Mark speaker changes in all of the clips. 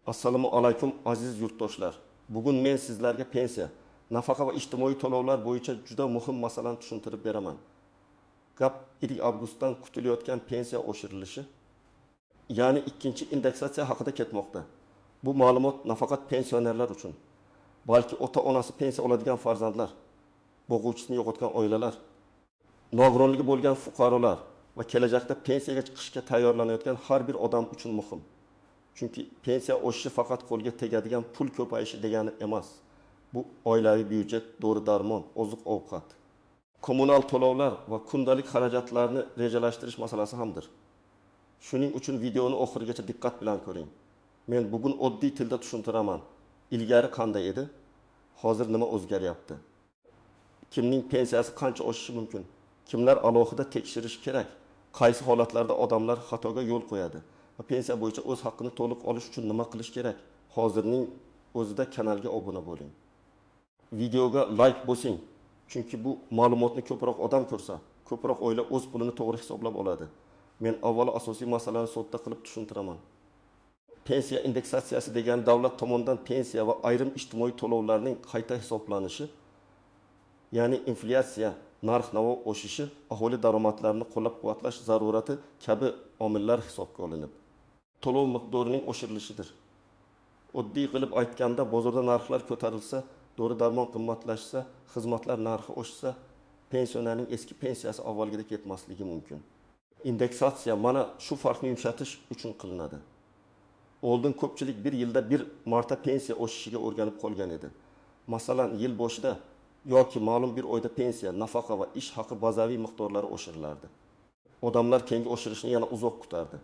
Speaker 1: Assalomu alaykum aziz yurtdoshlar. Bugun men sizlarga pensiya, nafaqa va ijtimoiy to'lovlar bo'yicha juda muhim masalani tushuntirib beraman. Gap 1 avgustdan kutilayotgan pensiya oshirilishi, ya'ni ikkinchi indeksatsiya haqida ketmoqda. Bu ma'lumot nafaqat pensionerlar uchun, balki ota-onasi pensiya oladigan farzandlar, boquvchisini yo'qotgan oilalar, nogironligi bo'lgan fuqarolar va kelajakda pensiyaga chiqishga tayyorlanayotgan har bir odam uchun muhim. Chunki pensiya oshishi faqat qo'lga tegadigan pul ko'payishi degani emas. Bu oilaviy byudjet, dori-darmon, oziq-ovqat, kommunal to'lovlar va kundalik xarajatlarni rejalashtirish masalasi hamdir. Shuning uchun videoni oxirigacha diqqat bilan ko'ring. Men bugun oddiy tilda tushuntiraman. Ilgari qanday edi? Hozir nima o'zgaryapti? Kimning pensiyasi qancha oshishi mumkin? Kimlar alohida tekshirish kerak? Qaysi holatlarda odamlar xatoga yo'l qo'yadi? Va pensiya bo'yicha o'z haqqini to'liq olish uchun nima qilish kerak? Hozirning o'zida kanalga obuna bo'ling. Videoga like bosing. Chunki bu ma'lumotni ko'proq odam ko'rsa, ko'proq oila o'z pulini to'g'ri hisoblab oladi. Men avvalo asosiy masalani sodda qilib tushuntiraman. Pensiya indeksatsiyasi degani davlat tomonidan pensiya va ayrim ijtimoiy to'lovlarning qayta hisoblanishi, ya'ni inflyatsiya, narx-navo oshishi, aholi daromadlarini qo'llab-quvvatlash zarurati kabi omillar hisobga olinib, to'lov miqdorining oshirilishidir. Oddiy qilib aytganda, bozorda narxlar ko'tarilsa, dori-darmon qimmatlashsa, xizmatlar narxi oshsa, pensionerning eski pensiyasi avvalgidek ketmasligi mumkin. Indeksatsiya mana shu farqni yumshatish uchun qilinadi. Oldin ko'pchilik bir yilda bir marta pensiya oshishiga o'rganib qolgan edi. Masalan, yil boshida yoki ma'lum bir oyda pensiya, nafaqa va ish haqi bazaviy miqdorlari oshirilardi. Odamlar keyingi oshirishni yana uzoq kutardi.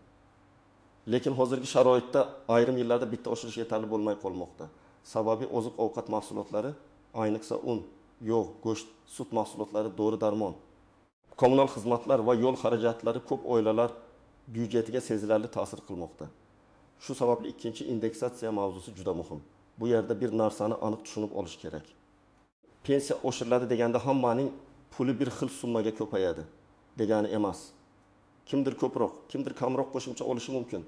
Speaker 1: Lekin hozirgi sharoitda ayrim yillarda bitta oshirish yetarli bo'lmay qolmoqda. Sababi oziq-ovqat mahsulotlari, ayniqsa un, yog', go'sht, sut mahsulotlari, dori-darmon, kommunal xizmatlar va yo'l xarajatlari ko'p oilalar byudjetiga sezilarli ta'sir qilmoqda. Shu sababli ikkinchi indeksatsiya mavzusi juda muhim. Bu yerda bir narsani aniq tushunib olish kerak. Pensiya oshiriladi deganda hammaning puli bir xil summaga ko'payadi degani emas. Kimdir ko'proq, kimdir kamroq qo'shimcha olishi mumkin.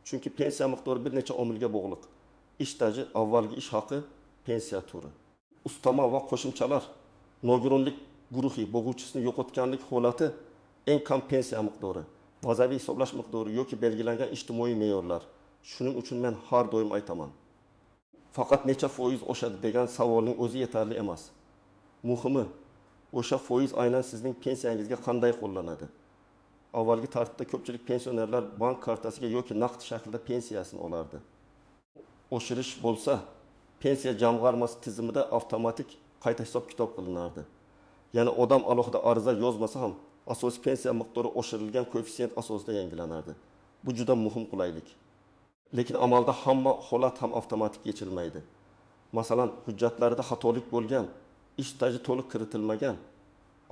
Speaker 1: Chunki pensiya miqdori bir necha omilga bog'liq. Ish staji, avvalgi ish haqi, pensiya turi, ustama va qo'shimchalar, nogironlik guruhi, boquvchisini yo'qotganlik holati, eng kam pensiya miqdori, bazaviy hisoblash miqdori yoki belgilangan ijtimoiy me'yorlar. Shuning uchun men har doim aytaman. Faqat necha foiz oshadi degan savolning o'zi yetarli emas. Muhimi, o'sha foiz aynan sizning pensiyangizga qanday qo'llanadi. Avvalgi tartibda ko'pchilik pensionerlar bank kartasiga yoki naqd shaklda pensiyasini olardi. Oshirish bo'lsa, pensiya jamg'armasi tizimida avtomatik qayta hisob-kitob qilinardi. Ya'ni odam alohida ariza yozmasa ham asosiy pensiya miqdori oshirilgan koeffitsient asosida yangilanardi. Bu juda muhim qulaylik. Lekin amalda hamma holat ham avtomatik yechilmaydi. Masalan, hujjatlarida xatolik bo'lgan, ish staji to'liq kiritilmagan,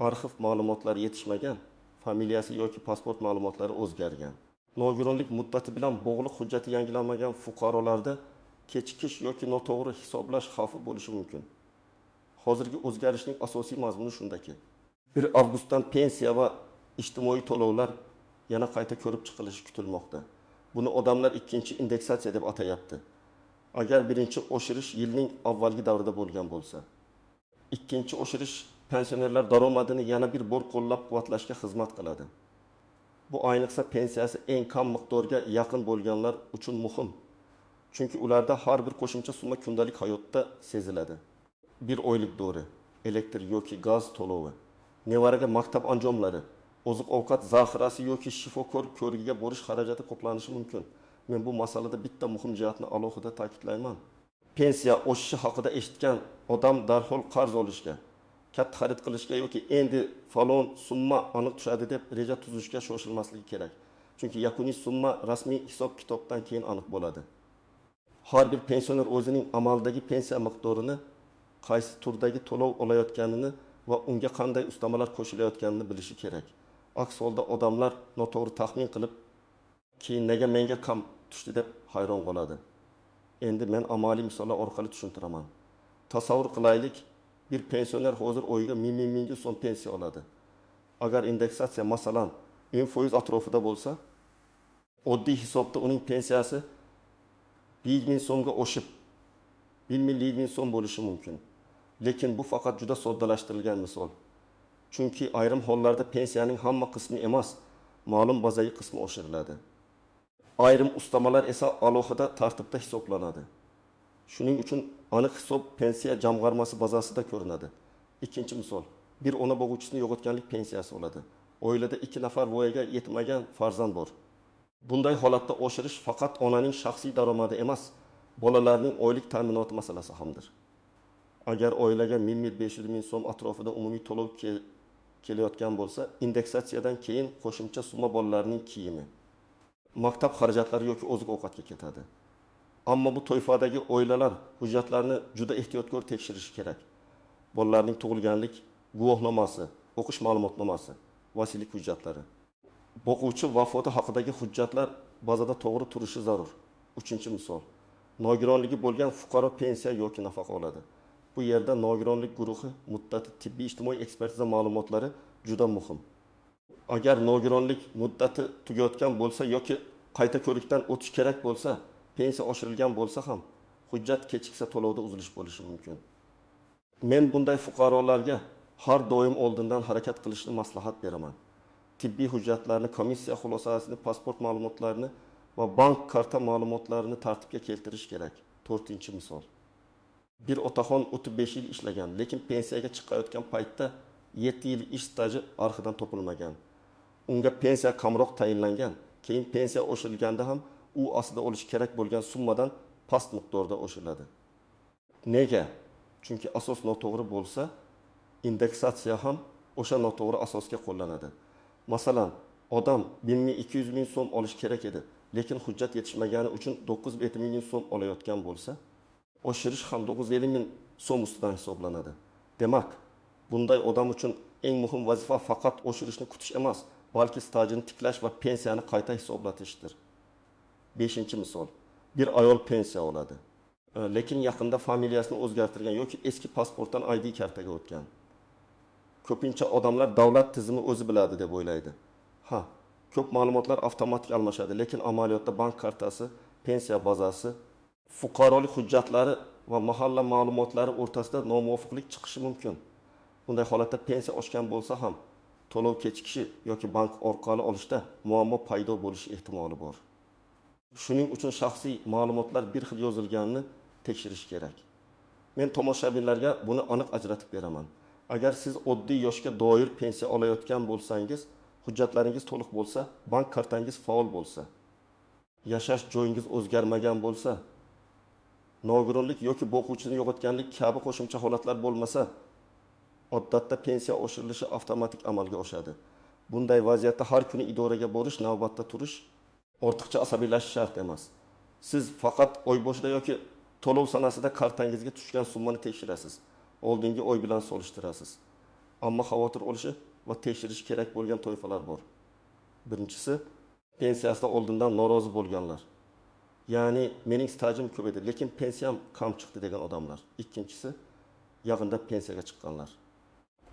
Speaker 1: arxiv ma'lumotlari yetishmagan, familiyasi yoki pasport ma'lumotlari o'zgargan. Nogironlik muddati bilan bog'liq hujjati yangilanmagan fuqarolarda kechikish yoki noto'g'ri hisoblash xavfi bo'lishi mumkin. Hozirgi o'zgarishning asosiy mazmuni shundaki, 1 avgustdan pensiya va ijtimoiy to'lovlar yana qayta ko'rib chiqilishi kutilmoqda. Buni odamlar ikkinchi indeksatsiya deb atayapti. Agar birinchi oshirish yilning avvalgi davrida bo'lgan bo'lsa, ikkinchi oshirish pensionerlar daromadini yana bir bor qo'llab-quvvatlashga xizmat qiladi. Bu ayniqsa pensiyasi eng kam miqdorga yaqin bo'lganlar uchun muhim. Chunki ularda har bir qo'shimcha summa kundalik hayotda seziladi. Bir oylik dori, elektr yoki gaz to'lovi, nevaraga maktab anjomlari, oziq-ovqat zaxirasi yoki shifokor ko'rigiga borish xarajati qoplanishi mumkin. Men bu masalada bitta muhim jihatni alohida ta'kidlayman. Pensiya oshishi haqida eshitgan odam darhol qarz olishga, katta xarid qilishga yoki endi falon summa aniq tushadi deb reja tuzishga shoshilmasligi kerak. Chunki yakuniy summa rasmiy hisob-kitobdan keyin aniq bo'ladi. Har bir pensioner o'zining amaldagi pensiya miqdorini, qaysi turdagi to'lov olayotganini va unga qanday ustamalar qo'shilayotganini bilishi kerak. Aks holda odamlar noto'g'ri taxmin qilib, keyin nega menga kam tushdi deb hayron qoladi. Endi men amaliy misollar orqali tushuntiraman. Tasavvur qilaylik, bir pensioner hozir oyiga 1000 so'm pensiya oladi. Agar indeksatsiya masalan 10% atrofida bo'lsa, oddiy hisobda uning pensiyasi 1 ming so'mga oshib 1 ming so'm bo'lishi mumkin. Lekin bu faqat juda soddalashtirilgan misol. Chunki ayrim hollarda pensiyaning hamma qismi emas, ma'lum bazaviy qismi oshiriladi. Ayrim ustamalar esa alohida tartibda hisoblanadi. Shuning uchun aniq hisob pensiya jamg'armasi bazasida ko'rinadi. Ikkinchi misol, bir ona boquvchisini yo'qotganlik pensiyasi oladi. Oilada 2 nafar voyaga yetmagan farzand bor. Bunday holatda oshirish faqat onaning shaxsiy daromadi emas, bolalarning oylik ta'minoti masalasi hamdir. Agar oilaga 1.500 ming so'm atrofida umumiy to'lov kelayotgan bo'lsa, indeksatsiyadan keyin qo'shimcha summa bolalarning kiyimi, maktab xarajatlari yoki oziq-ovqatga ketadi. Ammo bu toifadagi oilalar hujjatlarni juda ehtiyotkor tekshirishi kerak. Bolalarning tug'ilganlik guvohnomasi, o'qish ma'lumotnomasi, vasiylik hujjatlari. Boquvchi vafoti haqidagi hujjatlar bazada to'g'ri turishi zarur. Uchinchi misol, nogironligi bo'lgan fuqaro pensiya yoki nafaqa oladi. Bu yerda nogironlik guruhi muddati tibbiy ijtimoiy ekspertiza ma'lumotlari juda muhim. Agar nogironlik muddati tugayotgan bo'lsa yoki qayta ko'rikdan o'tish kerak bo'lsa, pensiya oshirilgan bo'lsa ham hujjat kechiksa to'lovda uzilish bo'lishi mumkin. Men bunday fuqarolarga har doim oldindan harakat qilishni maslahat beraman. Tibbiy hujjatlarni, komissiya xulosasini, pasport ma'lumotlarini va bank karta ma'lumotlarini tartibga keltirish kerak. 4-misol. Bir otaxon 35 yil ishlagan, lekin pensiyaga chiqayotgan paytda 7 yil ish staji arxidan topilmagan. Unga pensiya kamroq tayinlangan. Keyin pensiya oshirilganda ham u aslida olish kerak bo'lgan summadan past miqdorda oshiriladi. Nega? Chunki asos noto'g'ri bo'lsa, indeksatsiya ham o'sha noto'g'ri asosga qo'llanadi. Masalan, odam 1.200 ming so'm olish kerak edi, lekin hujjat yetishmagani uchun 950 ming so'm olayotgan bo'lsa, oshirish ham 950 ming so'm ustidan hisoblanadi. Demak, bunday odam uchun eng muhim vazifa faqat oshirishni kutish emas, balki stajini tiklash va pensiyani qayta hisoblatishdir. 5-misol, bir ayol pensiya oladi. Lekin yaqinda familiyasini o'zgartirgan yoki eski pasportdan ID kartaga o'tgan. Ko'pincha odamlar davlat tizimi o'zi biladi deb o'ylaydi. Ko'p ma'lumotlar avtomatik almashadi, lekin amaliyotda bank kartasi, pensiya bazasi, fuqarolik hujjatlari va mahalla ma'lumotlari o'rtasida nomuvofiqlik chiqishi mumkin. Bunday holatda pensiya oshgan bo'lsa ham to'lov kechikishi yoki bank orqali olishda muammo paydo bo'lishi ehtimoli bor. Shuning uchun shaxsiy ma'lumotlar bir xil yozilganini tekshirish kerak. Men tomoshabinlarga buni aniq ajratib beraman. Agar siz oddiy yoshga doir pensiya olayotgan bo'lsangiz, hujjatlaringiz to'liq bo'lsa, bank kartangiz faol bo'lsa, yashash joyingiz o'zgarmagan bo'lsa, nogironlik yoki boquvchini yo'qotganlik kabi qo'shimcha holatlar bo'lmasa, odatda pensiya oshirilishi avtomatik amalga oshadi. Bunday vaziyatda har kuni idoraga borish, navbatda turish, ortiqcha asabiylashish shart emas. Siz faqat oy boshida yoki to'lov sanasida kartangizga tushgan summani tekshirasiz. Oldingi oy bilan solishtirasiz. Ammo xavotir olishi va tekshirish kerak bo'lgan toifalar bor. Birinchisi, pensiyasida oldindan norozi bo'lganlar. Ya'ni mening stajim ko'p edi, lekin pensiyam kam chiqdi degan odamlar. Ikkinchisi, yaqinda pensiyaga chiqqanlar.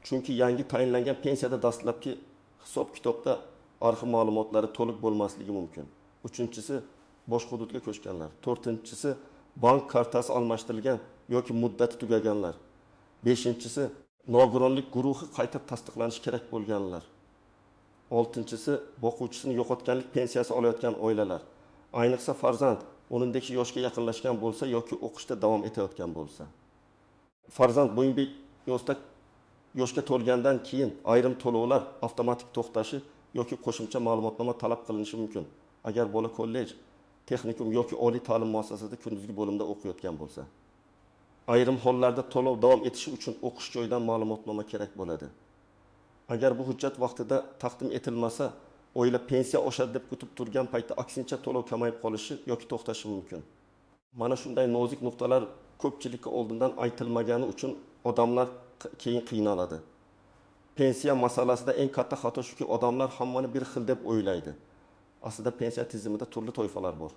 Speaker 1: Chunki yangi tayinlangan pensiyada dastlabki hisob-kitobda arxiv ma'lumotlari to'liq bo'lmasligi mumkin. Uchinchisi, boshqa hududga ko'chganlar. To'rtinchisi, bank kartasi almashtirilgan yoki muddati tugaganlar. Beshinchisi, nogironlik guruhi qayta tasdiqlanishi kerak bo'lganlar. Oltinchisi, boquvchisini yo'qotganlik pensiyasi olayotgan oilalar. Ayniqsa farzand 10 yoshga yaqinlashgan bo'lsa yoki o'qishda davom etayotgan bo'lsa. Farzand bo'yinbek yoshga to'lgandan keyin ayrim to'lovlar avtomatik to'xtashi yoki qo'shimcha ma'lumotnoma talab qilinishi mumkin. Agar bola kollej, texnikum yoki oliy ta'lim muassasasida kunduzgi bo'limda o'qiyotgan bo'lsa. Ayrim hollarda to'lov davom etishi uchun o'qish joyidan ma'lumotnoma kerak bo'ladi. Agar bu hujjat vaqtida taqdim etilmasa, oila pensiya oshadi deb kutib turgan paytda aksincha to'lov kamayib qolishi yoki to'xtashi mumkin. Mana shunday nozik nuqtalar ko'pchilikka oldindan aytilmagani uchun odamlar keyin qiynaladi. Pensiya masalasida eng katta xato shuki, odamlar hammani bir xil deb o'ylaydi. Aslida pensiya tizimida turli toifalar bor.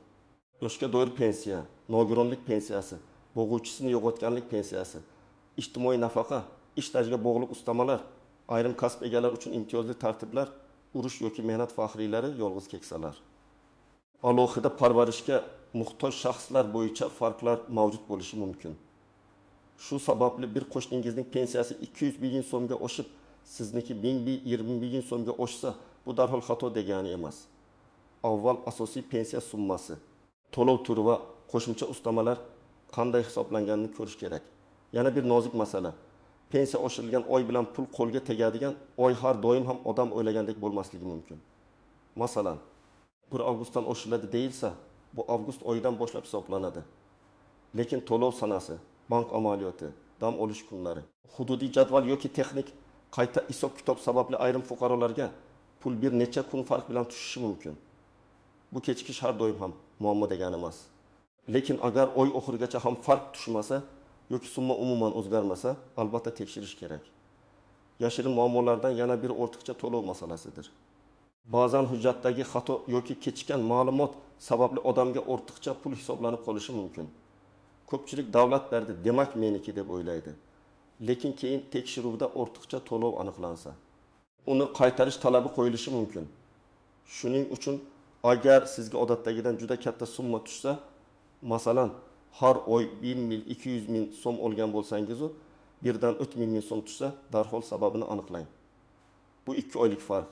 Speaker 1: Yoshga doir pensiya, nogironlik pensiyasi, boquvchisini yo'qotganlik pensiyasi, ijtimoiy nafaqa, ish stajiga bog'liq ustamalar, ayrim kasb egalari uchun imtiyozli tartiblar, urush yoki mehnat faxriylari, yolg'iz keksalar. alohida parvarishga muhtoj shaxslar bo'yicha farqlar mavjud bo'lishi mumkin. Shu sababli bir qo'shningizning pensiyasi 200 million so'mga oshib, sizniki 20 million so'mga oshsa, bu darhol xato degani emas. Avval asosiy pensiya summasi, to'lov turi va qo'shimcha ustamalar qanday hisoblanganini ko'rish kerak. Yana bir nozik masala. Pensiya oshirilgan oy bilan pul qo'lga tegadigan oy har doim ham odam o'ylagandek bo'lmasligi mumkin. Masalan, 1 avgustdan oshiriladi deyilsa, bu avgust oyidan boshlab hisoblanadi. Lekin to'lov sanasi, bank amaliyoti, dam olish kunlari, hududiy jadval yoki texnik qayta hisob-kitob sababli ayrim fuqarolarga pul bir necha kun farq bilan tushishi mumkin. Bu kechikish har doim ham muammo degani emas. Lekin agar oy oxirigacha ham farq tushmasa yoki summa umuman o'zgarmasa, albatta tekshirish kerak. Yashirin muammolardan yana bir ortiqcha to'lov masalasidir. Ba'zan hujjatdagi xato yoki kechikkan ma'lumot sababli odamga ortiqcha pul hisoblanib qolishi mumkin. Ko'pchilik davlat berdi, demak meniki deb o'ylaydi. Lekin keyin tekshiruvda ortiqcha to'lov aniqlansa, uni qaytarish talabi qo'yilishi mumkin. Shuning uchun agar sizga odatdagidan juda katta summa tushsa, masalan, har oy 100 ming so'm olgan bo'lsangiz, birdan 30 ming so'm tushsa, darhol sababini aniqlang. Bu 2 oylik farq.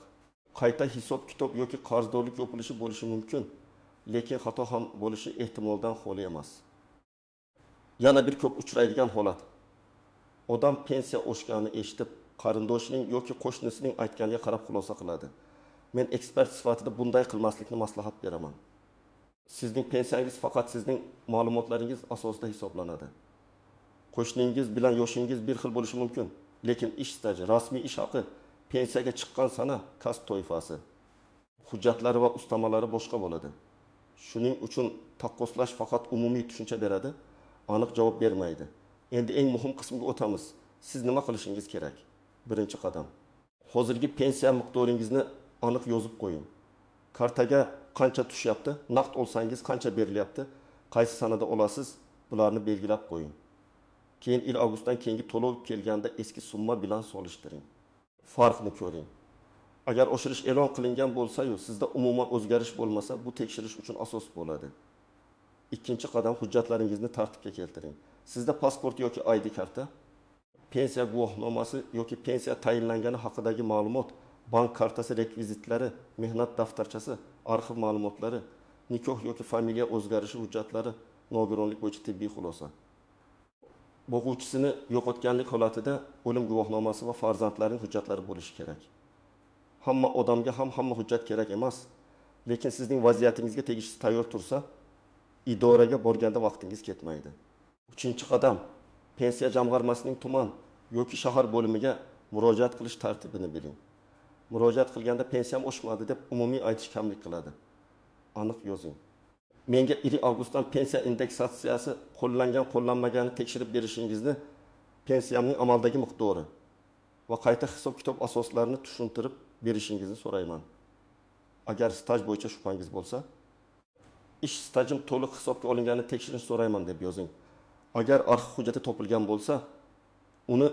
Speaker 1: Qayta hisob-kitob yoki qarzdorlik yopilishi bo'lishi mumkin, lekin xato ham bo'lishi ehtimoldan xoli emas. Yana bir ko'p uchraydigan holat. Odam pensiya oshganini eshitib, qarindoshining yoki qo'shnisining aytganiga qarab xulosa qiladi. Men ekspert sifatida bunday qilmaslikni maslahat beraman. Sizning pensiyangiz faqat sizning ma'lumotlaringiz asosida hisoblanadi. Qo'shningiz bilan yoshingiz bir xil bo'lishi mumkin, lekin ish staji, rasmiy ish haqi, pensiyaga chiqqan sana, kasb toifasi, hujjatlari va ustamalari boshqa bo'ladi. Shuning uchun taqqoslash faqat umumiy tushuncha beradi, aniq javob bermaydi. Endi eng muhim qismga o'tamiz. Siz nima qilishingiz kerak? Birinchi qadam. Hozirgi pensiya miqdoringizni aniq yozib qo'ying. Kartaga qancha tushyapti, naqd olsangiz qancha berilyapti, qaysi sanada olasiz, bularni belgilab qo'ying. Keyin avgustdan keyingi to'lov kelganda eski summa bilan solishtiring. Farqni ko'ring. Agar oshirish e'lon qilingan bo'lsa-yu, sizda umuman o'zgarish bo'lmasa, bu tekshirish uchun asos bo'ladi. Ikkinchi qadam, hujjatlaringizni tartibga keltiring. Sizda pasport yoki ID karta, pensiya guvohnomasi yoki pensiya tayinlangani haqidagi ma'lumot, bank kartasi rekvizitlari, mehnat daftarchasi, arxiv ma'lumotlari, nikoh yoki familiya o'zgarishi hujjatlari, nogironlik bo'yicha tibbiy xulosa. Boquvchisini yo'qotganlik holatida o'lim guvohnomasi va farzandlarining hujjatlari bo'lishi kerak. Hamma odamga ham hamma hujjat kerak emas, lekin sizning vaziyatingizga tegishli tayyor tursa, idoraga borganda vaqtingiz ketmaydi. Uchinchi qadam, pensiya jamg'armasining tuman yoki shahar bo'limiga murojaat qilish tartibini biling. Murojaat qilganda pensiyam oshmadi deb umumiy aytish kamlik qiladi. Aniq yozing. Menga 1 avgustdan pensiya indeksatsiyasi qo'llangan-qo'llanmaganini tekshirib berishingizni, pensiyamning amaldagi miqdori va qayta hisob-kitob asoslarini tushuntirib berishingizni so'rayman. Agar staj bo'yicha shubhangiz bo'lsa, ish stajim to'liq hisobga olinganini tekshirishni so'rayman deb yozing. Agar arxiv hujjati topilgan bo'lsa, uni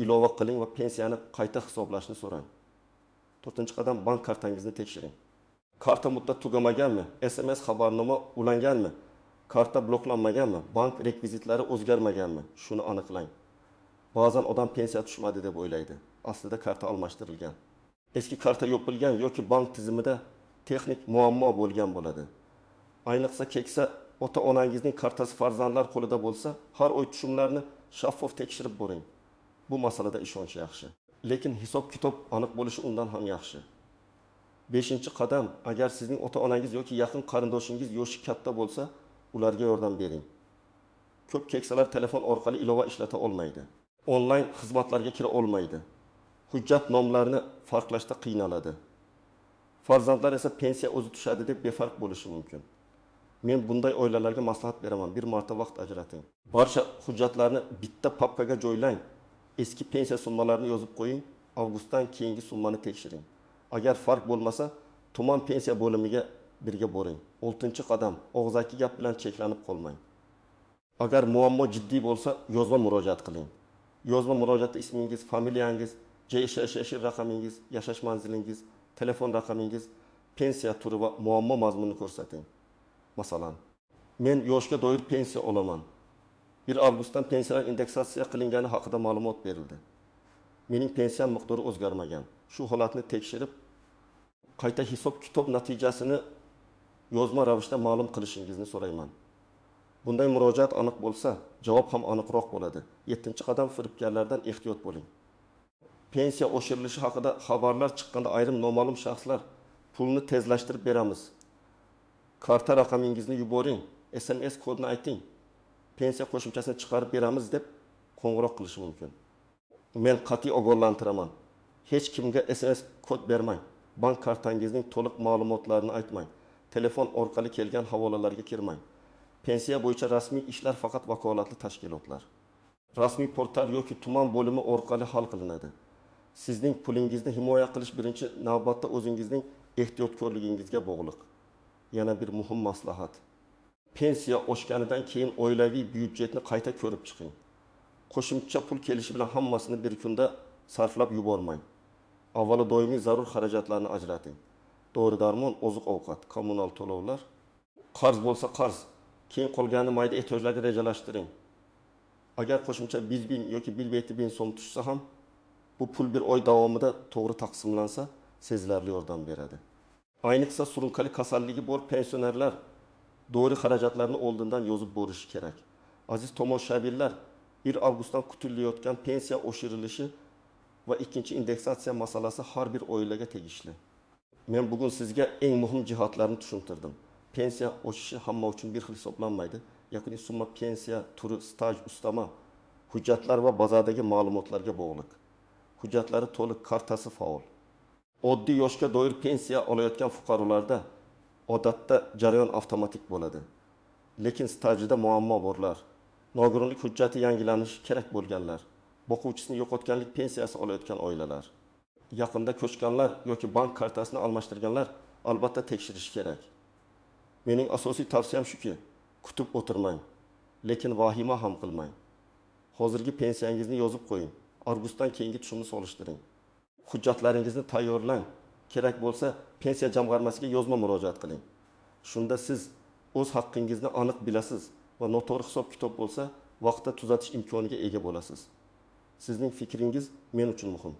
Speaker 1: ilova qiling va pensiyani qayta hisoblashni so'rang. 4-qadam, bank kartangizni tekshiring. Karta muddat tugamaganmi? SMS xabarnoma ulanganmi? Karta bloklanmaganmi? Bank rekvizitlari o'zgarmaganmi? Shuni aniqlang. Ba'zan odam pensiya tushmadi deb o'ylaydi. Aslida karta almashtirilgan. Eski karta yopilgan yoki bank tizimida texnik muammo bo'lgan bo'ladi. Ayniqsa keksa ota-onangizning kartasi farzandlar qo'lida bo'lsa, har oy tushumlarni shaffof tekshirib boring. Bu masalada ishonch yaxshi. Lekin hisob-kitob aniq bo'lishi undan ham yaxshi. 5-qadam, agar sizning ota-onangiz yoki yaqin qarindoshingiz yoshi katta bo'lsa, ularga yordam bering. Ko'p keksalar telefon orqali ilova ishlata olmaydi. Onlayn xizmatlarga kira olmaydi. Hujjat nomlarini farqlashda qiynaladi. Farzandlar esa pensiya o'zi tushadi deb befarq bo'lishi mumkin. Men bunday oilalarga maslahat beraman. Bir marta vaqt ajrating. Barcha hujjatlarni bitta papkaga joylang. Eski pensiya summalarini yozib qo'ying. Avgustdan keyingi summani tekshiring. Agar farq bo'lmasa, tuman pensiya bo'limiga birga boring. 6-qadam, og'zaki gap bilan cheklanib qolmang. Agar muammo jiddiy bo'lsa, yozma murojaat qiling. Yozma murojaatda ismingiz, familiyangiz, JSHSH raqamingiz, yashash manzilingiz, telefon raqamingiz, pensiya turi va muammo mazmunini ko'rsating. Masalan, men yoshga doir pensiya olaman. 1 avgustdan pensiyalar indeksatsiya qilingani haqida ma'lumot berildi. Mening pensiyam miqdori o'zgarmagan. Shu holatni tekshirib, qayta hisob-kitob natijasini yozma ravishda ma'lum qilishingizni so'rayman. Bunday murojaat aniq bo'lsa, javob ham aniqroq bo'ladi. 7-qadam firibgarlardan ehtiyot bo'ling. Pensiya oshirilishi haqida xabarlar chiqqanda ayrim noma'lum shaxslar pulni tezlashtirib beramiz. Karta raqamingizni yuboring, SMS kodini ayting. Pensiya qo'shimchasini chiqarib beramiz deb qo'ng'iroq qilishi mumkin. Men qat'iy ogohlantiraman. Hech kimga SMS kod bermang. Bank kartangizning to'liq ma'lumotlarini aytmang. Telefon orqali kelgan havolalarga kirmang. Pensiya bo'yicha rasmiy ishlar faqat vakolatli tashkilotlar, rasmiy portal yoki tuman bo'limi orqali hal qilinadi. Sizning pulingizni himoya qilish birinchi navbatda o'zingizning ehtiyotkorligingizga bog'liq. Yana bir muhim maslahat. Pensiya oshganidan keyin oilaviy byudjetni qayta ko'rib chiqing. Qo'shimcha pul kelishi bilan hammasini bir kunda sarflab yubormang. Avvalo doimiy zarur xarajatlarni ajrating. Dori-darmon, oziq-ovqat, kommunal to'lovlar, qarz bo'lsa qarz, keyin qolgani mayda ehtiyojlarga rejalashtiring. Agar qo'shimcha 1000 yoki 1000 so'm tushsa ham, bu pul bir oy davomida to'g'ri taqsimlansa, sezilarli yordam beradi. Ayniqsa surunkali kasalligi bor pensionerlar dori xarajatlarni oldindan yozib borishi kerak. Aziz tomoshabinlar, 1 avgustdan kutilayotgan pensiya oshirilishi va ikkinchi indeksatsiya masalasi har bir oilaga tegishli. Men bugun sizga eng muhim jihatlarni tushuntirdim. Pensiya oshishi hamma uchun bir xil hisoblanmaydi. Yakuniy summa pensiya turi, staj, ustama, hujjatlar va bazadagi ma'lumotlarga bog'liq. Hujjatlari to'liq, kartasi faol. Oddiy yoshga doir pensiya olayotgan fuqarolarda odatda jarayon avtomatik bo'ladi. Lekin stajida muammo borlar. Nogironlik hujjati yangilanishi kerak bo'lganlar, boquvchisini yo'qotganlik pensiyasi olayotgan oilalar, yaqinda ko'chganlar yoki bank kartasini almashtirganlar albatta tekshirish kerak. Mening asosiy tavsiyam shuki, kutib o'tirmang, lekin vahima ham qilmang. Hozirgi pensiyangizni yozib qo'ying. Avgustdan keyingi tushumni solishtiring. Hujjatlaringizni tayyorlang. Kerak bo'lsa, pensiya jamg'armasiga yozma murojaat qiling. Shunda siz o'z haqqingizni aniq bilasiz va noto'g'ri hisob-kitob bo'lsa, vaqtda tuzatish imkoniga ega bo'lasiz. Sizning fikringiz men uchun muhim.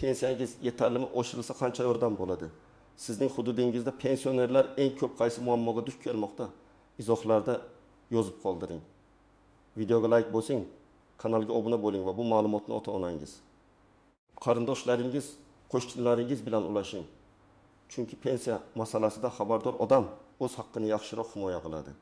Speaker 1: Pensiyangiz yetarlimi oshirilsa qancha yordam bo'ladi? Sizning hududingizda pensionerlar eng ko'p qaysi muammoga duch kelmoqda? Izohlarda yozib qoldiring. Videoga like bosing, kanalga obuna bo'ling va bu ma'lumotni ota-onangiz, qarindoshlaringiz, qo'shnilaringiz bilan ulashing. Chunki pensiya masalasida xabardor odam o'z haqqini yaxshiroq himoya qiladi.